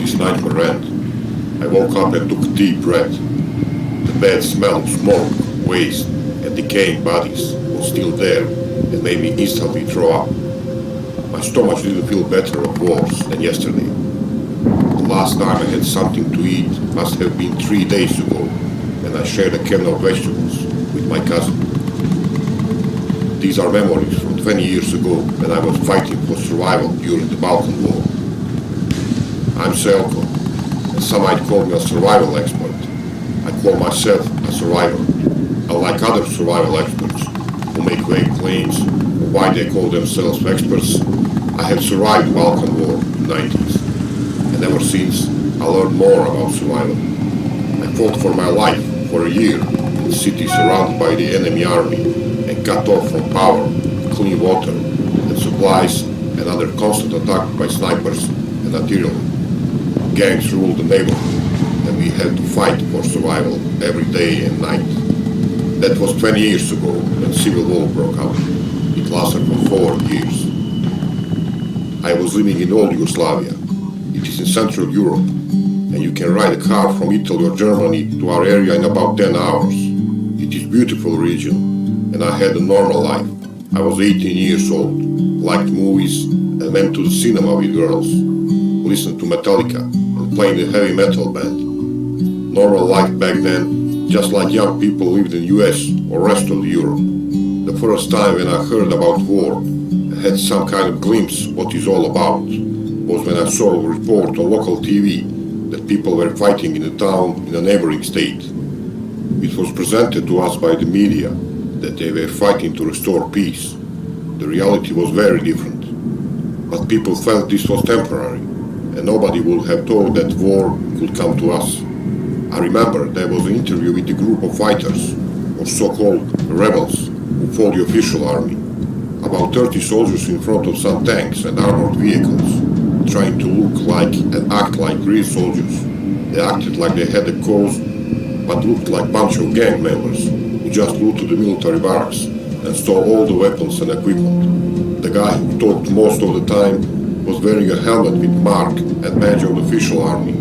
this nightmare end, I woke up and took a deep breath. The bad smell of smoke, waste, and decaying bodies was still there and made me instantly throw up. My stomach didn't feel better or worse than yesterday. The last time I had something to eat must have been 3 days ago, when I shared a can of vegetables with my cousin. These are memories from 20 years ago when I was fighting for survival during the Balkan War. I'm Selko, and some might call me a survival expert. I call myself a survivor. Unlike other survival experts who make vague claims of why they call themselves experts, I have survived the Balkan War in the 90s, and ever since I learned more about survival. I fought for my life for a year in a city surrounded by the enemy army and cut off from power, clean water, and supplies, and under constant attack by snipers and artillery. Gangs ruled the neighborhood, and we had to fight for survival every day and night. That was 20 years ago when civil war broke out. It lasted for 4 years. I was living in old Yugoslavia. It is in Central Europe, and you can ride a car from Italy or Germany to our area in about 10 hours. It is a beautiful region, and I had a normal life. I was 18 years old, liked movies, and went to the cinema with girls, listened to Metallica, and played in a heavy metal band. Normal life back then, just like young people lived in the US or rest of Europe. The first time when I heard about war and had some kind of glimpse what it's all about was when I saw a report on local TV that people were fighting in a town in a neighboring state. It was presented to us by the media that they were fighting to restore peace. The reality was very different. But people felt this was temporary, and nobody would have thought that war could come to us. I remember there was an interview with a group of fighters, or so-called rebels, who fought the official army. About 30 soldiers in front of some tanks and armored vehicles, trying to look like and act like real soldiers. They acted like they had a cause, but looked like a bunch of gang members who just looted the military barracks and stole all the weapons and equipment. The guy who talked most of the time was wearing a helmet with mark and badge of the official army,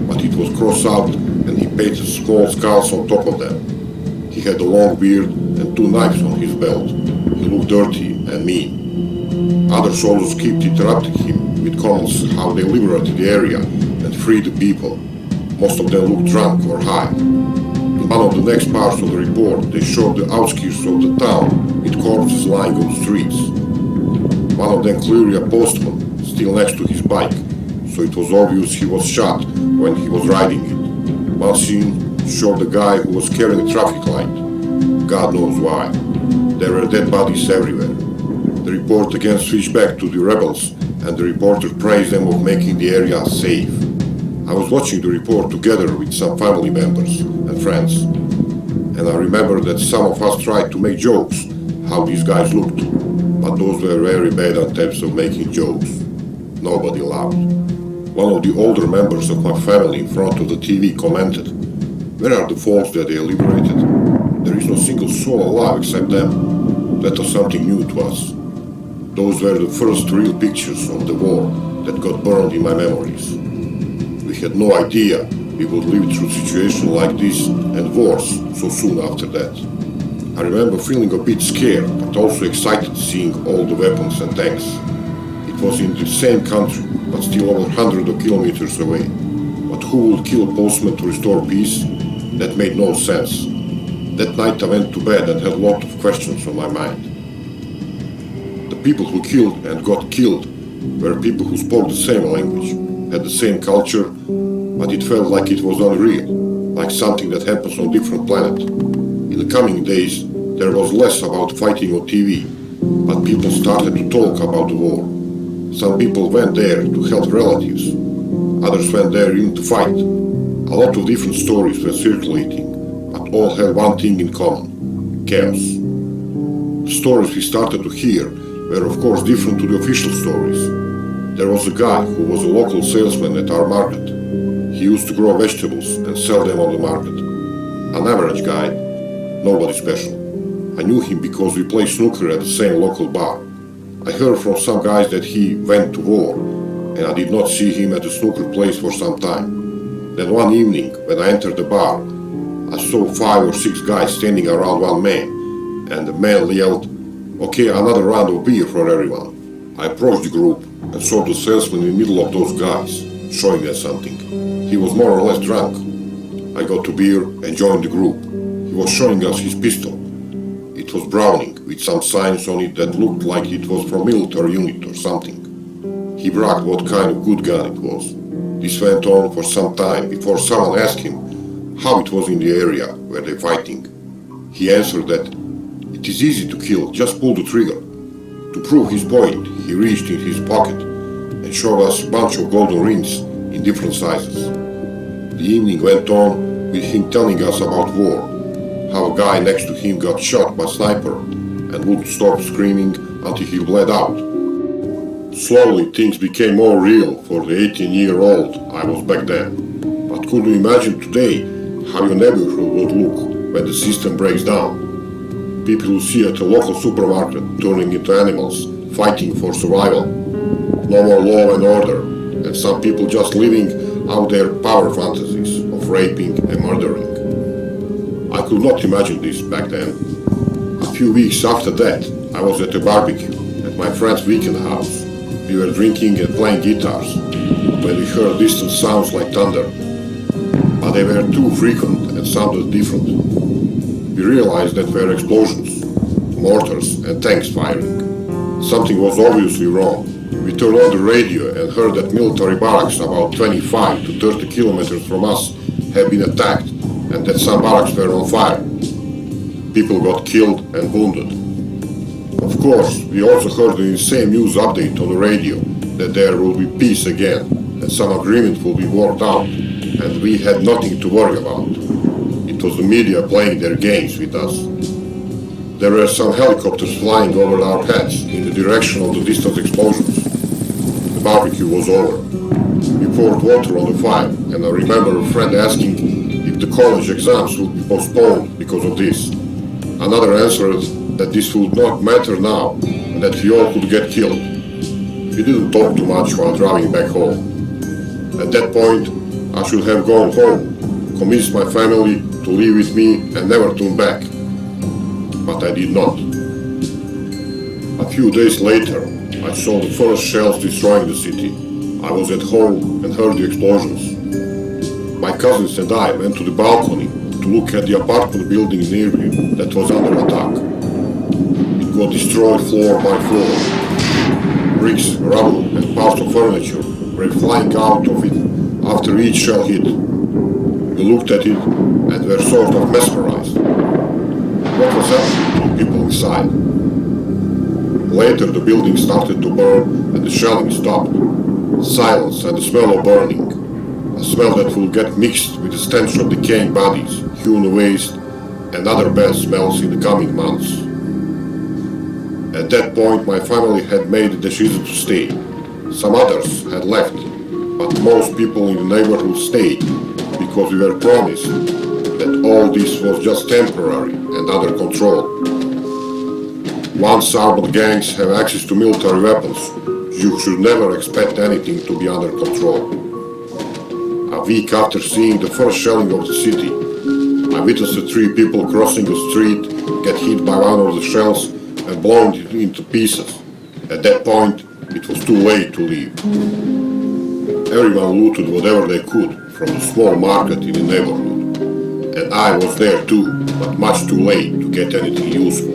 but it was crossed out and he painted small skulls on top of them. He had a long beard and 2 knives on his belt. He looked dirty and mean. Other soldiers kept interrupting him with comments how they liberated the area and freed the people. Most of them looked drunk or high. In one of the next parts of the report, they showed the outskirts of the town with corpses lying on the streets. One of them clearly a postman, still next to his bike, so it was obvious he was shot when he was riding it. One scene showed the guy who was carrying a traffic light. God knows why. There were dead bodies everywhere. The report again switched back to the rebels, and the reporter praised them of making the area safe. I was watching the report together with some family members and friends, and I remember that some of us tried to make jokes how these guys looked, but those were very bad attempts of making jokes. Nobody laughed. One of the older members of my family in front of the TV commented, "Where are the folks that they liberated? There is no single soul alive except them." That was something new to us. Those were the first real pictures of the war that got burned in my memories. We had no idea we would live through a situation like this and worse so soon after that. I remember feeling a bit scared, but also excited seeing all the weapons and tanks. It was in the same country, but still over hundreds of kilometers away. But who would kill a postman to restore peace? That made no sense. That night I went to bed and had a lot of questions on my mind. The people who killed and got killed were people who spoke the same language, had the same culture, but it felt like it was unreal, like something that happens on a different planet. In the coming days, there was less about fighting on TV, but people started to talk about the war. Some people went there to help relatives, others went there even to fight. A lot of different stories were circulating, but all had one thing in common: chaos. The stories we started to hear were of course different to the official stories. There was a guy who was a local salesman at our market. He used to grow vegetables and sell them on the market. An average guy, nobody special. I knew him because we played snooker at the same local bar. I heard from some guys that he went to war and I did not see him at the snooker place for some time. Then one evening, when I entered the bar, I saw 5 or 6 guys standing around one man, and the man yelled, "Okay, another round of beer for everyone." I approached the group and saw the salesman in the middle of those guys, showing them something. He was more or less drunk. I got to beer and joined the group. He was showing us his pistol. It was Browning, with some signs on it that looked like it was from military unit or something. He bragged what kind of good gun it was. This went on for some time before someone asked him how it was in the area where they're fighting. He answered that it is easy to kill, just pull the trigger. To prove his point, he reached in his pocket and showed us a bunch of golden rings in different sizes. The evening went on with him telling us about war, how a guy next to him got shot by a sniper and wouldn't stop screaming until he bled out. Slowly things became more real for the 18-year-old I was back then. But could you imagine today how your neighborhood would look when the system breaks down? People you see at a local supermarket turning into animals, fighting for survival. No more law and order, and some people just living out their power fantasies of raping and murdering. I could not imagine this back then. A few weeks after that, I was at a barbecue at my friend's weekend house. We were drinking and playing guitars when we heard distant sounds like thunder, but they were too frequent and sounded different. We realized that were explosions, mortars and tanks firing. Something was obviously wrong. We turned on the radio and heard that military barracks about 25 to 30 kilometers from us had been attacked and that some barracks were on fire. People got killed and wounded. Of course, we also heard the same news update on the radio that there will be peace again, that some agreement will be worked out, and we had nothing to worry about. It was the media playing their games with us. There were some helicopters flying over our heads in the direction of the distant explosions. The barbecue was over. We poured water on the fire, and I remember a friend asking if the college exams would be postponed because of this. Another answered that this would not matter now, and that we all could get killed. We didn't talk too much while driving back home. At that point, I should have gone home, convinced my family to live with me and never turn back. But I did not. A few days later, I saw the first shells destroying the city. I was at home and heard the explosions. My cousins and I went to the balcony to look at the apartment building near me that was under attack. It got destroyed floor by floor. Bricks, rubble and parts of furniture were flying out of it after each shell hit. We looked at it and were sort of mesmerized. What was happening to people inside? Later the building started to burn and the shelling stopped. Silence and the smell of burning. A smell that will get mixed with the stench of decaying bodies, human waste, and other bad smells in the coming months. At that point my family had made the decision to stay. Some others had left, but most people in the neighborhood stayed because we were promised that all this was just temporary and under control. Once armed gangs have access to military weapons, you should never expect anything to be under control. A week after seeing the first shelling of the city, I witnessed 3 people crossing the street get hit by one of the shells and blown into pieces. At that point, it was too late to leave. Everyone looted whatever they could from the small market in the neighborhood. And I was there too, but much too late to get anything useful.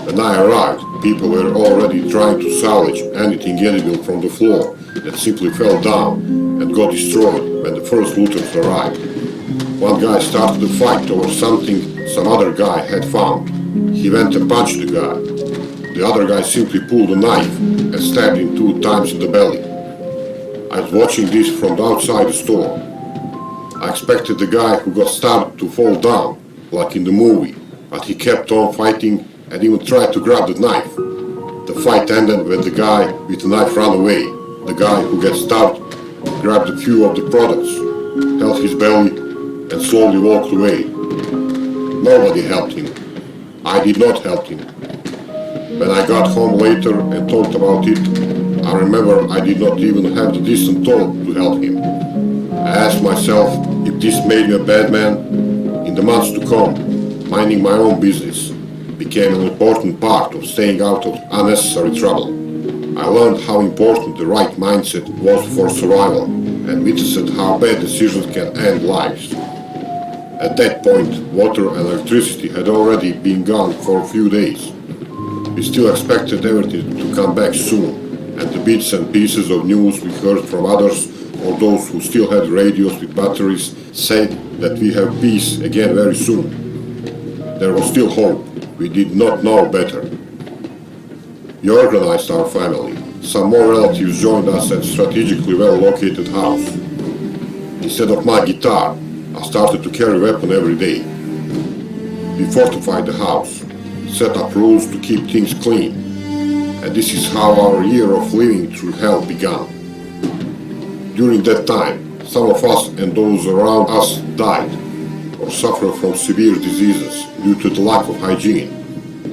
When I arrived, people were already trying to salvage anything edible from the floor that simply fell down and got destroyed when the first looters arrived. One guy started a fight over something some other guy had found. He went and punched the guy. The other guy simply pulled a knife and stabbed him 2 times in the belly. I was watching this from outside the store. I expected the guy who got stabbed to fall down, like in the movie, but he kept on fighting and even tried to grab the knife. The fight ended when the guy with the knife ran away. The guy who got stabbed grabbed a few of the products, held his belly, and slowly walked away. Nobody helped him. I did not help him. When I got home later and talked about it, I remember I did not even have the decent thought to help him. I asked myself if this made me a bad man. In the months to come, minding my own business became an important part of staying out of unnecessary trouble. I learned how important the right mindset was for survival and witnessed how bad decisions can end lives. At that point, water and electricity had already been gone for a few days. We still expected everything to come back soon, and the bits and pieces of news we heard from others, or those who still had radios with batteries, said that we have peace again very soon. There was still hope. We did not know better. We organized our family. Some more relatives joined us at a strategically well-located house. Instead of my guitar, I started to carry a weapon every day. We fortified the house, set up rules to keep things clean, and this is how our year of living through hell began. During that time, some of us and those around us died or suffered from severe diseases due to the lack of hygiene.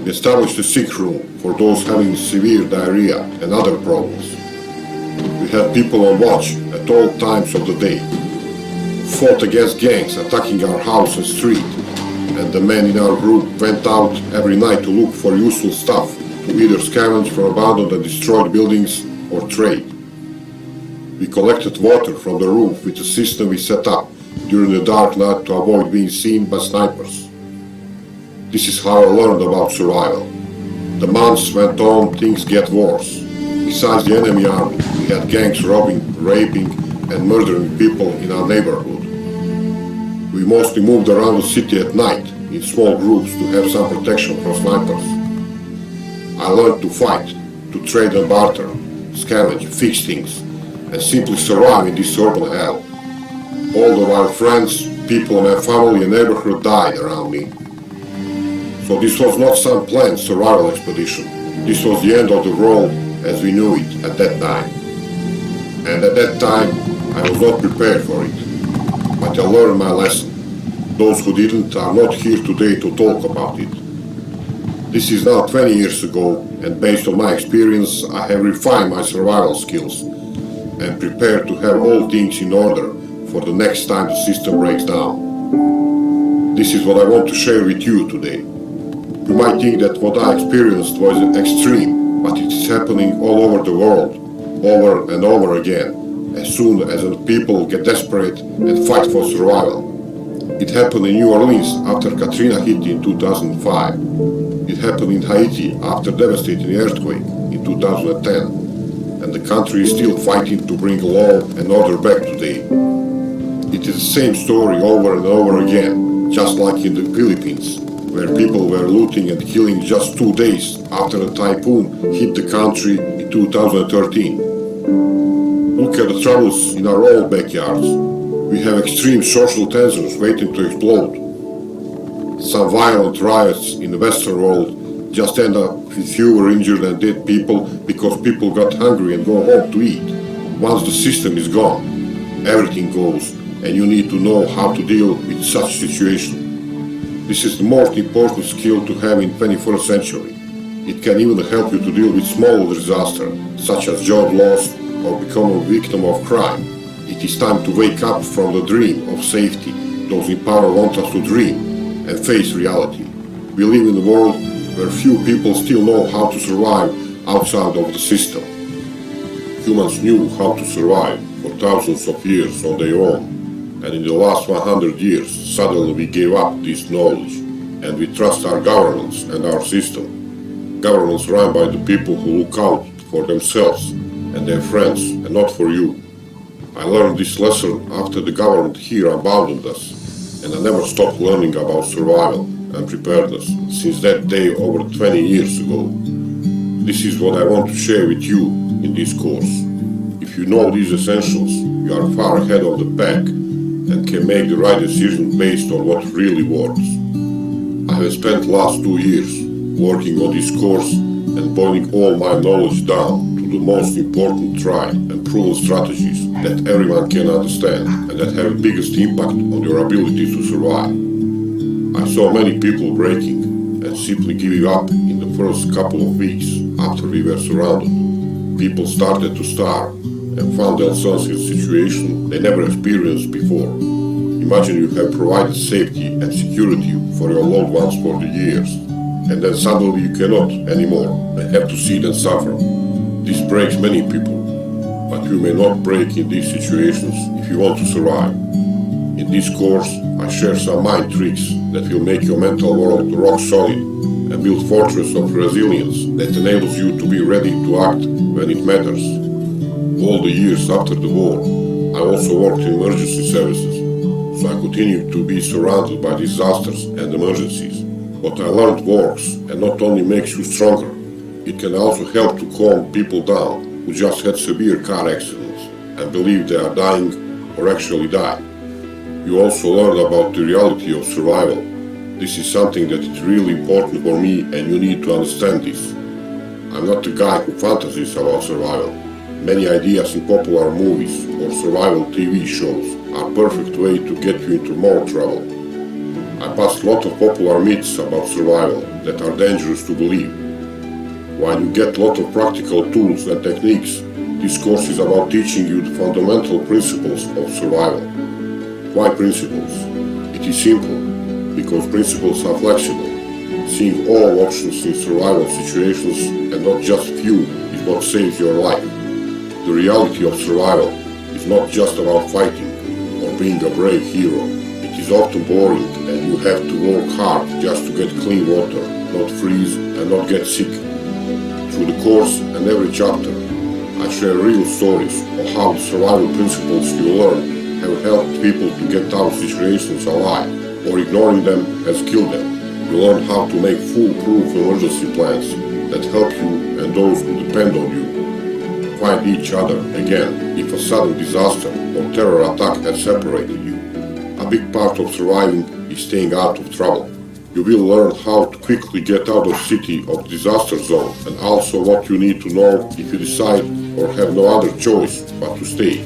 We established a sick room for those having severe diarrhea and other problems. We had people on watch at all times of the day, fought against gangs attacking our house and street, and the men in our group went out every night to look for useful stuff to either scavenge from abandoned and destroyed buildings or trade. We collected water from the roof with a system we set up during the dark night to avoid being seen by snipers. This is how I learned about survival. The months went on, things get worse. Besides the enemy army, we had gangs robbing, raping, and murdering people in our neighborhood. We mostly moved around the city at night in small groups to have some protection from snipers. I learned to fight, to trade and barter, scavenge, fix things, and simply survive in this urban hell. All the while friends, people in my family and neighborhood died around me. So this was not some planned survival expedition. This was the end of the world as we knew it at that time. And at that time, I was not prepared for it. But I learned my lesson. Those who didn't are not here today to talk about it. This is now 20 years ago, and based on my experience, I have refined my survival skills and prepared to have all things in order for the next time the system breaks down. This is what I want to share with you today. You might think that what I experienced was extreme, but it is happening all over the world, over and over again, as soon as people get desperate and fight for survival. It happened in New Orleans after Katrina hit in 2005. It happened in Haiti after devastating earthquake in 2010. And the country is still fighting to bring law and order back today. It is the same story over and over again, just like in the Philippines, where people were looting and killing just 2 days after a typhoon hit the country in 2013. Look at the troubles in our own backyards. We have extreme social tensions waiting to explode. Some violent riots in the Western world just end up with fewer injured and dead people because people got hungry and go home to eat. Once the system is gone, everything goes, and you need to know how to deal with such situation. This is the most important skill to have in 21st century. It can even help you to deal with smaller disasters, such as job loss or become a victim of crime. It is time to wake up from the dream of safety those in power want us to dream and face reality. We live in a world where few people still know how to survive outside of the system. Humans knew how to survive for thousands of years on their own, and in the last 100 years suddenly we gave up this knowledge and we trust our governments and our system. Governments run by the people who look out for themselves and their friends and not for you. I learned this lesson after the government here abandoned us, and I never stopped learning about survival and preparedness since that day over 20 years ago. This is what I want to share with you in this course. If you know these essentials, you are far ahead of the pack and can make the right decision based on what really works. I have spent the last 2 years working on this course and boiling all my knowledge down to the most important tried and proven strategies that everyone can understand and that have the biggest impact on your ability to survive. I saw many people breaking and simply giving up in the first couple of weeks after we were surrounded. people started to starve and found themselves in a situation they never experienced before. Imagine you have provided safety and security for your loved ones for the years, and then suddenly you cannot anymore and have to see them suffer. This breaks many people, but you may not break in these situations if you want to survive. In this course, I share some mind tricks that will make your mental world rock solid and build fortress of resilience that enables you to be ready to act when it matters. All the years after the war, I also worked in emergency services, so I continue to be surrounded by disasters and emergencies. What I learned works and not only makes you stronger, it can also help to calm people down who just had severe car accidents and believe they are dying or actually die. You also learn about the reality of survival. This is something that is really important for me, and you need to understand this. I'm not the guy who fantasies about survival. Many ideas in popular movies or survival TV shows are a perfect way to get you into more trouble. I passed a lot of popular myths about survival that are dangerous to believe. While you get a lot of practical tools and techniques, this course is about teaching you the fundamental principles of survival. Why principles? It is simple, because principles are flexible. Seeing all options in survival situations and not just few is what saves your life. The reality of survival is not just about fighting or being a brave hero. It is often boring, and you have to work hard just to get clean water, not freeze and not get sick. Through the course and every chapter, I share real stories of how the survival principles you learn have helped people to get out of situations alive, or ignoring them has killed them. You learn how to make foolproof emergency plans that help you and those who depend on you find each other again if a sudden disaster or terror attack has separated you. A big part of surviving is staying out of trouble. You will learn how to quickly get out of city or disaster zone, and also what you need to know if you decide or have no other choice but to stay.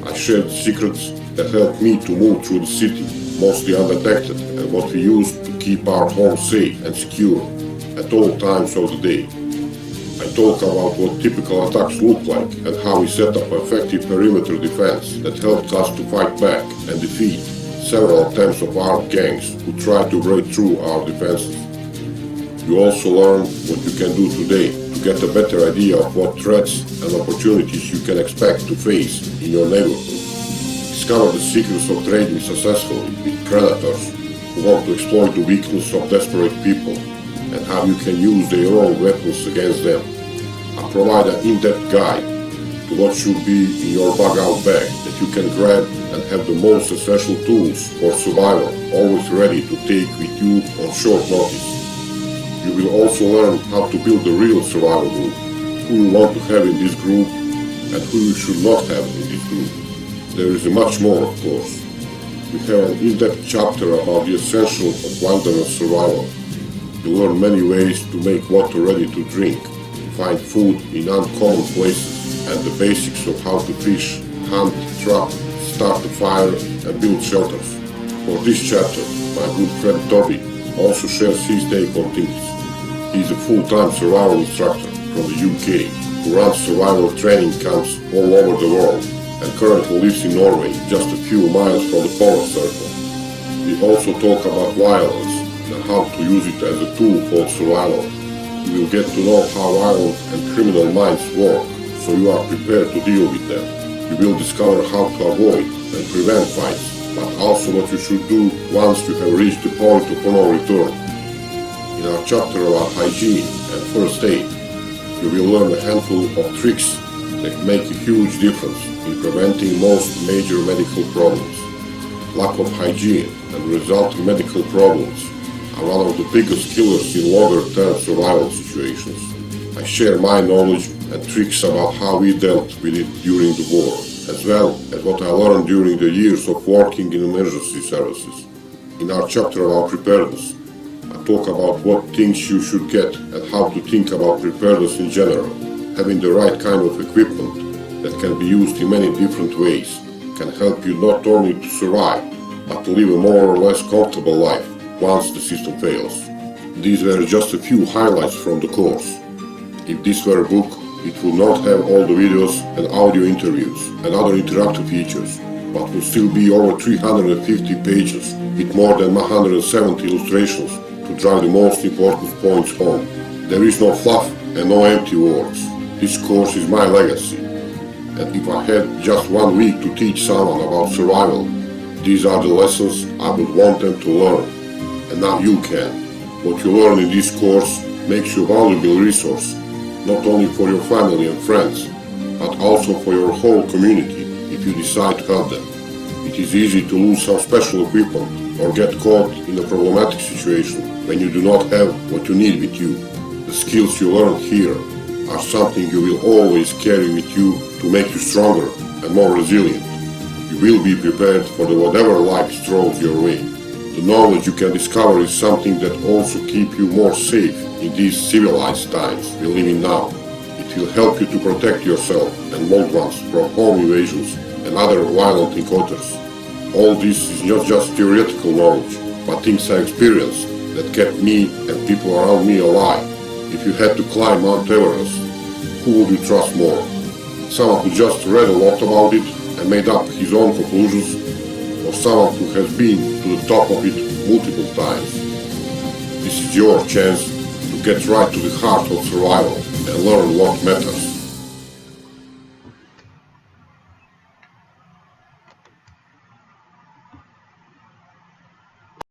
I share the secrets that helped me to move through the city, mostly undetected, and what we use to keep our home safe and secure at all times of the day. I talk about what typical attacks look like and how we set up effective perimeter defense that helped us to fight back and defeat several attempts of armed gangs who tried to break through our defenses. You also learn what you can do today to get a better idea of what threats and opportunities you can expect to face in your neighborhood. Discover the secrets of trading successfully with predators who want to exploit the weakness of desperate people, and how you can use their own weapons against them. I provide an in-depth guide to what should be in your bug-out bag that you can grab and have the most essential tools for survival always ready to take with you on short notice. You will also learn how to build a real survival group, who you want to have in this group and who you should not have in this group. There is much more, of course. We have an in-depth chapter about the essentials of wilderness survival. You learn many ways to make water ready to drink, find food in uncommon places, and the basics of how to fish, hunt, trap, start a fire, and build shelters. For this chapter, my good friend Toby also shares his take on things. He is a full-time survival instructor from the UK who runs survival training camps all over the world and currently lives in Norway, just a few miles from the Polar Circle. We also talk about violence and how to use it as a tool for survival. You will get to know how violent and criminal minds work, so you are prepared to deal with them. You will discover how to avoid and prevent fights, but also what you should do once you have reached the point of no return. In our chapter about hygiene and first aid, you will learn a handful of tricks that make a huge difference in preventing most major medical problems. Lack of hygiene and resulting medical problems are one of the biggest killers in longer-term survival situations. I share my knowledge and tricks about how we dealt with it during the war, as well as what I learned during the years of working in emergency services. In our chapter about preparedness, I talk about what things you should get and how to think about preparedness in general. Having the right kind of equipment that can be used in many different ways can help you not only to survive, but to live a more or less comfortable life once the system fails. These were just a few highlights from the course. If this were a book, It will not have all the videos and audio interviews and other interactive features, but will still be over 350 pages with more than 170 illustrations to drive the most important points home. There is no fluff and no empty words. This course is my legacy. And if I had just 1 week to teach someone about survival, these are the lessons I would want them to learn. And now you can. What you learn in this course makes you a valuable resource, not only for your family and friends, but also for your whole community if you decide to help them. It is easy to lose some special equipment or get caught in a problematic situation when you do not have what you need with you. The skills you learn here are something you will always carry with you to make you stronger and more resilient. You will be prepared for whatever life throws your way. The knowledge you can discover is something that also keeps you more safe in these civilized times we live in now. It will help you to protect yourself and loved ones from home invasions and other violent encounters. All this is not just theoretical knowledge, but things I experienced that kept me and people around me alive. If you had to climb Mount Everest, who would you trust more? Someone who just read a lot about it and made up his own conclusions, or someone who has been to the top of it multiple times? This is your chance to get right to the heart of survival and learn what matters.